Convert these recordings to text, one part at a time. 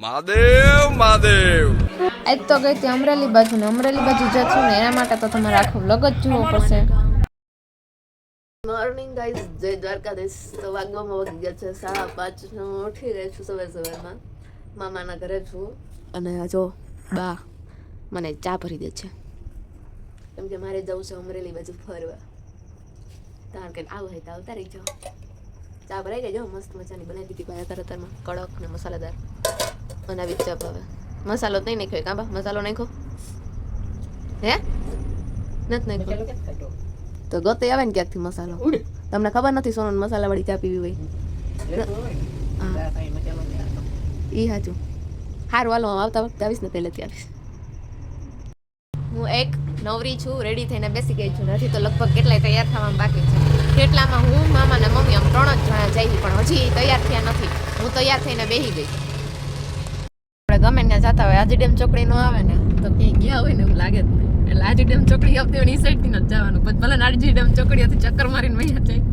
મહાદેવ મહાદેવ આજ તો ગઈ હતી અમરેલી બાજુ ને અમરેલી બાજુ જશું ને એના માટે તો તમારે આખો વ્લોગ જ જોવો પડશે. મોર્નિંગ ગાઈઝ, જય દ્વારકાધીશ. તો વાગવામાં વાગી ગયા છે 5:30. હું ઉઠી ગઈ છું સવારમાં. મામાના ઘરે છું અને જો બા મને ચા ભરી દે છે કેમ કે મારે જવું છે અમરેલી બાજુ ફરવા. કારણ કે આવું હોય તો આવતા રહી જાઓ. ચા ભરાઈ ગઈ, જો મસ્ત મજાની બનાવી દીધી ભાઈ અત્યારમાં, કડક ને મસાલેદાર. અને આવી ચા ભાવે. મસાલો જ નહીં નાખ્યો કાંબા? મસાલો નાખો હે? નથી નાખ્યો તો ગોતે આવે ને ક્યાંકથી મસાલો. તમને ખબર નથી સોનલ મસાલા વાળી ચા પીવી હોય? ઈ સાચું. સારું હાલો, આવતા વખતે આવીશ ને તે લેતી આવીશ. હું એક નવરી છું, રેડી થઈને બેસી ગઈ છું. નથી તો લગભગ કેટલાય તૈયાર થવામાં બાકી છે. કેટલામાં હું, મામા ને મમ્મી આમ 3 જ જણા જઈ, પણ હજી તૈયાર થયા નથી. હું તૈયાર થઈને બેસી ગઈ. આપણે ગમે ત્યાં જતા હોય, આજી ડેમ ચોકડી નો આવે ને તો ક્યાંય ગયા હોય ને એવું લાગે જ નહીં. એટલે આજી ડેમ ચોકડી આવતી હોય એ સાઈડથી નથી જવાનું. પછી ભલે આજી ડેમ ચોકડીથી ચક્કર મારીને વહી જાય.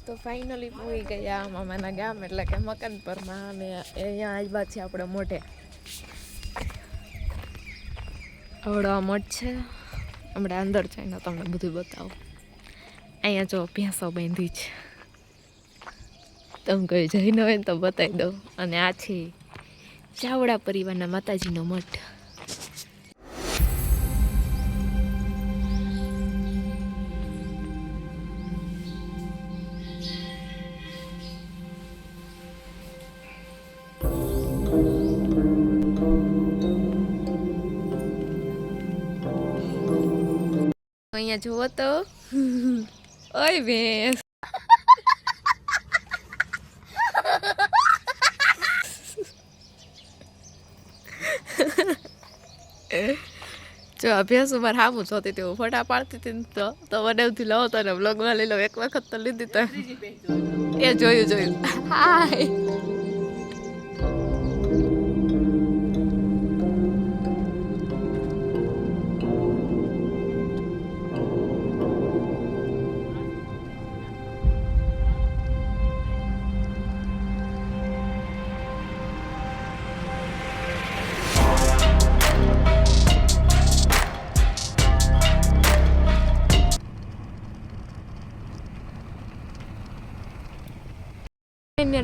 તો ફાઇનલી પૂરી ગયા મામાના ગામ, એટલે કે મકનપરમાં. અને અહીંયા આવ્યા છે આપણે મોઢે. આવડો આ મઠ છે, હમણાં અંદર જઈને તમને બધું બતાવું. અહીંયા જો ભેંસો બાંધી છે, તમે કોઈ જઈને હોય ને તો બતાવી દઉં. અને આ છે ચાવડા પરિવારના માતાજીનો મઠ. અહીંયા જુઓ તો ઓય ભેંસ. જો આ ભેંસ ઉમાર હામું જોતી હતી, હું ફોટા પાડતી હતી ને તો વડેવથી લો તો ને બ્લોગમાં લઈ લો. એક વખત તો લીધી તો એ જોયું. હાય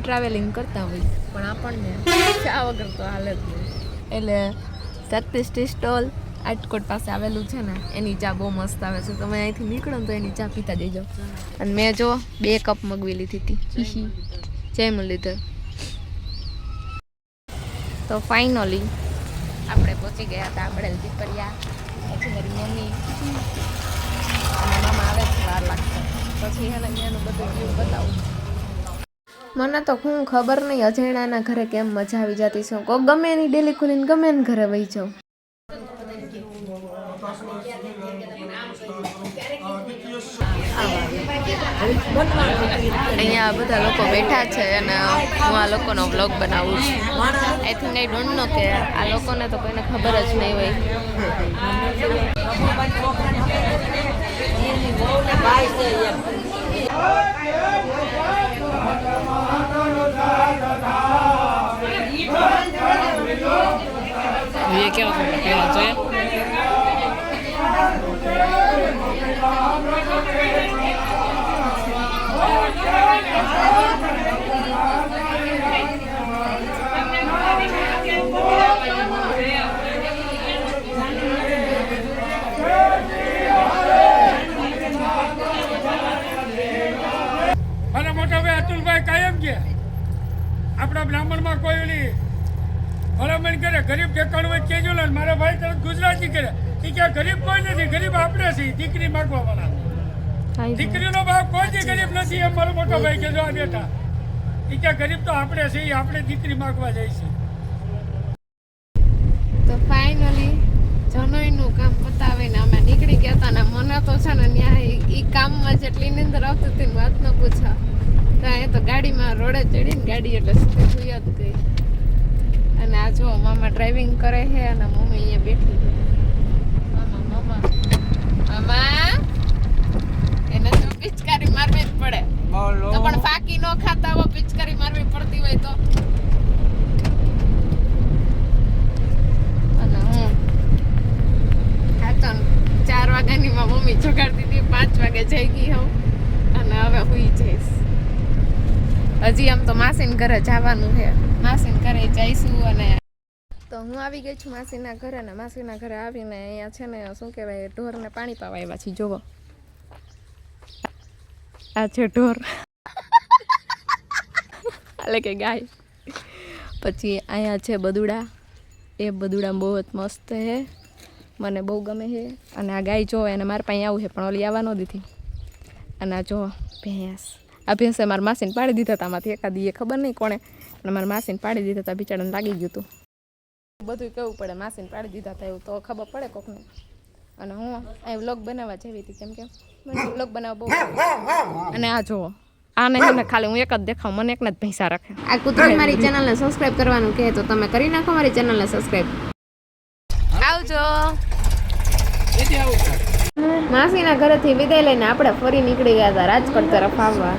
ટ્રાવેલિંગ કરતા હોય પણ આપણને ચા વગર તો હાલે જ નહીં. એટલે શક્તિ ટી સ્ટોલ રાજકોટ પાસે આવેલું છે ને, એની ચા બહુ મસ્ત આવે છે. તમે અહીંથી નીકળો ને તો એની ચા પીતા જઈજો. અને મેં જો 2 કપ મગવી લીધી હતી. જય મુરલીધર. તો ફાઇનલી આપણે પહોંચી ગયા હતા આપણે દીપરિયા. પછી મારી મમ્મી અને મામા આવે છે, વાર લાગશે. પછી એને એનું બધું વ્યૂ બતાવું. મને તો હું ખબર નહીં અજાણાના ઘરે કેમ મજા આવી જતી છે. કોઈ ગમે એની ડેલી ખુલીને ગમે એને ઘરે વહી જાઉં. અહીંયા બધા લોકો બેઠા છે અને હું આ લોકોનો વ્લોગ બનાવું છું. I think I don't know કે આ લોકોને તો કોઈને ખબર જ નહીં હોય. ये क्या होता है क्या होता है? આપણા બ્રાહ્મણમાં કોઈ ઓલી ભલામણ કરે ગરીબ ઠેકાણું હોય કેજો ને મારા ભાઈ તરફ ગુજરાતી કરે એ કે ગરીબ કોઈ નથી, ગરીબ આપણે છીએ, દીકરી માગવા વાળા. દીકરીનો બાપ કોઈ ગરીબ નથી એમ મારો મોટો ભાઈ કે જો આ બેટા એ કે ગરીબ તો આપણે છીએ, આપણે દીકરી માગવા જાય છે. તો ફાઇનલી જનોઈનું કામ પતાવીને અમે નીકળી ગયા હતા ને મને તો છે ને ત્યાં એ કામમાં જેટલી નીંદર આવતી હતી વાત ન પૂછા. તો અહીંયા તો ગાડીમાં રોડે ચડીને ગાડી એટલે સીધી સુઈ જ ગઈ. અને આ જો મામા ડ્રાઇવિંગ કરે છે અને મમ્મી અહીંયા બેઠી છે. મામા એને તો પિચકારી મારવી જ પડે તો પણ ફાકી ન ખાતા હોય પિચકારી મારવી પડતી હોય તો. અને હું આ તો 4 વાગ્યાની માં મમ્મી જગાડતી હતી, 5 વાગે જઈ ગઈ હું અને હવે હુઈ જઈશ. હજી આમ તો માસીન ઘરે જવાનું છે, માસીન ઘરે જઈશું. અને તો હું આવી ગઈ છું માસીના ઘરે ને માસીના ઘરે આવીને અહીંયા છે ને શું કહેવાય ઢોરને પાણી પાવા આવ્યા છીએ. જોવો આ છે ઢોર એટલે કે ગાય. પછી અહીંયા છે બદુડા, એ બદુડા બહુ જ મસ્ત છે, મને બહુ ગમે છે. અને આ ગાય જો એને મારા પાસે આવું છે પણ ઓલી આવવા ન દીધી. અને આ જો ભેંસ, આ ભેંસે મારા માસીને પાડી દીધા હતા, આમાંથી એકાદી એ ખબર નહીં કોણે અને મારા માસીને પાડી દીધા હતા, બિચારાને લાગી ગયું હતું. બધું કહેવું પડે માસીને પાડી દીધા હતા એવું તો ખબર પડે કોકને. અને હું અહીં વ્લોગ બનાવવા જેવી હતી કેમ કે મને વ્લોગ બનાવવા બહુ. અને આ જુઓ આને છે ખાલી હું એક જ દેખાવ, મને એકને જ પૈસા રાખે. આ કૂતરાને મારી ચેનલને સબસ્ક્રાઇબ કરવાનું કહે તો તમે કરી નાખો મારી ચેનલને સબસ્ક્રાઇબ. આવજો. માસીના ઘરેથી વિદાય લઈને આપણે ફરી નીકળી ગયા હતા રાજકોટ તરફ આવવા.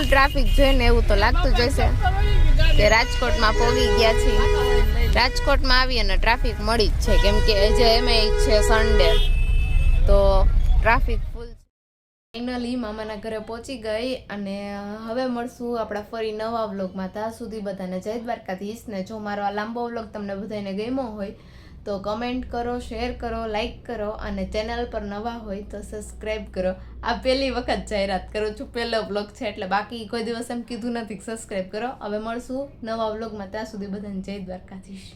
ટ્રાફિક જોઈને એવું તો લાગતું જ હશે કે રાજકોટમાં પહોંચી ગયા છીએ. રાજકોટમાં આવી અને ટ્રાફિક મળી જ છે કેમ કે જે એમ છે સન્ડે તો ટ્રાફિક ફૂલ. ફાઇનલી મામાના ઘરે પહોંચી ગઈ અને હવે મળશું આપણા ફરી નવા વ્લોગમાં. ત્યાં સુધી બધાને જય દ્વારકાધીશ. ને જો મારો આ લાંબો વ્લોગ તમને બધાને ગમ્યો હોય તો કમેન્ટ કરો, શેર કરો, લાઈક કરો અને ચેનલ પર નવા હોય તો સબસ્ક્રાઈબ કરો. આ પહેલી વખત જાહેરાત કરું છું, પહેલો વ્લોગ છે એટલે બાકી કોઈ દિવસ એમ કીધું નથી સબસ્ક્રાઈબ કરો. હવે મળશું નવા વ્લોગમાં, ત્યાં સુધી બધાને જય દ્વારકાધીશ.